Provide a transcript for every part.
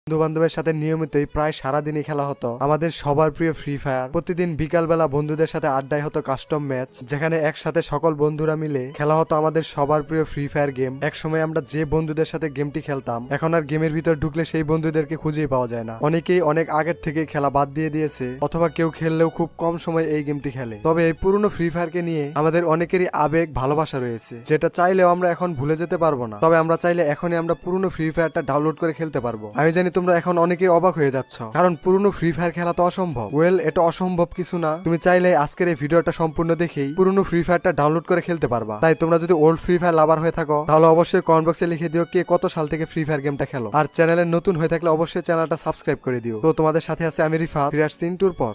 বন্ধু বান্ধবের সাথে নিয়মিতই প্রায় সারাদিনই খেলা হতো আমাদের সবার প্রিয় ফ্রি ফায়ার। প্রতিদিন বিকালবেলা বন্ধুদের সাথে আড্ডায় হতো কাস্টম ম্যাচ, যেখানে একসাথে সকল বন্ধুরা মিলে খেলা হতো আমাদের সবার প্রিয় ফ্রি ফায়ার গেম। এক সময় আমরা যে বন্ধুদের সাথে গেমটি খেলতাম, এখন আর গেমের ভিতর ঢুকলে সেই বন্ধুদেরকে খুঁজেই পাওয়া যায় না। অনেকেই অনেক আগের থেকে খেলা বাদ দিয়ে দিয়েছে, অথবা কেউ খেললেও খুব কম সময় এই গেমটি খেলে। তবে এই পুরনো ফ্রি ফায়ারকে নিয়ে আমাদের অনেকেরই আবেগ ভালোবাসা রয়েছে, যেটা চাইলেও আমরা এখন ভুলে যেতে পারবো না। তবে আমরা চাইলে এখনই আমরা পুরনো ফ্রি ফায়ারটা ডাউনলোড করে খেলতে পারবো। আমি জানি তোমরা এখন অনেকেই অবাক হয়ে যাচ্ছ, কারণ পুরনো ফ্রি ফায়ার খেলা তো অসম্ভব। ওয়েল, এটা অসম্ভব কিছু না। তুমি চাইলে আজকের এই ভিডিওটা সম্পূর্ণ দেখেই পুরনো ফ্রি ফায়ারটা ডাউনলোড করে খেলতে পারবা। তাই তোমরা যদি ওল্ড ফ্রি ফায়ার লাভার হয়ে থাকো, তাহলে অবশ্যই কমেন্ট বক্সে লিখে দিও কে কত সাল থেকে ফ্রি ফায়ার গেমটা খেলো। আর চ্যানেলে নতুন হয়ে থাকলে অবশ্যই চ্যানেলটা সাবস্ক্রাইব করে দিও। তো তোমাদের সাথে আছে আমি রিফাত, ফিরে আসছি ইন্টুর পর।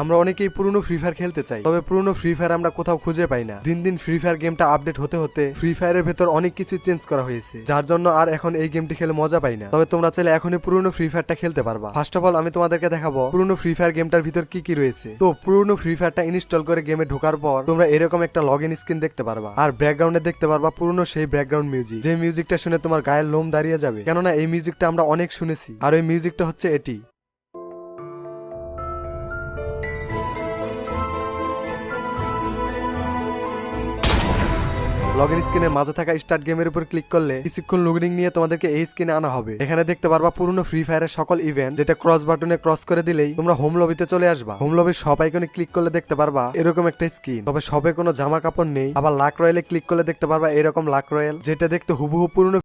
আমরা অনেকেই পুরনো ফ্রি ফায়ার খেলতে চাই, তবে পুরনো ফ্রি ফায়ার আমরা কোথাও খুঁজে পাই না। দিন দিন ফ্রি ফায়ার গেমটা আপডেট হতে হতে ফ্রি ফায়ারের ভেতর অনেক কিছু চেঞ্জ করা হয়েছে, যার জন্য আর এখন এই গেমটি খেলে মজা পাই না। তবে তোমরা চাইলে এখনই পুরনো ফ্রি ফায়ারটা খেলতে পারবা। ফার্স্ট অফ অল আমি তোমাদেরকে দেখাবো পুরনো ফ্রি ফায়ার গেমটার ভিতর কি কি রয়েছে। তো পুরনো ফ্রি ফায়ারটা ইনস্টল করে গেমে ঢোকার পর তোমরা এরকম একটা লগ ইন স্ক্রিন দেখতে পারবা, আর ব্যাকগ্রাউন্ডে দেখতে পারবা পুরনো সেই ব্যাকগ্রাউন্ড মিউজিক, যে মিউজিকটা শুনে তোমার গায়ের লোম দাঁড়িয়ে যাবে, কেননা এই মিউজিকটা আমরা অনেক শুনেছি। আর ওই মিউজিকটা হচ্ছে এটি। লগইন স্ক্রিনের মাঝে থাকা স্টার্ট গেমের উপর ক্লিক করলে কিছুক্ষণ লোডিং নিয়ে তোমাদেরকে এই স্ক্রিনে আনা হবে। এখানে দেখতে পারবা পুরনো ফ্রি ফায়ারের সকল ইভেন্ট, যেটা ক্রস বাটনে ক্রস করে দিলেই তোমরা হোম লবিতে চলে আসবা। হোম লবির সব আইকনে ক্লিক করলে দেখতে পারবা এরকম একটা স্ক্রিন, তবে সবে কোনো জামা কাপড় নেই। আবার লাক রয়েলে ক্লিক করলে দেখতে পারবা এরকম লাক রয়েল, যেটা দেখতে হুবহু পুরনো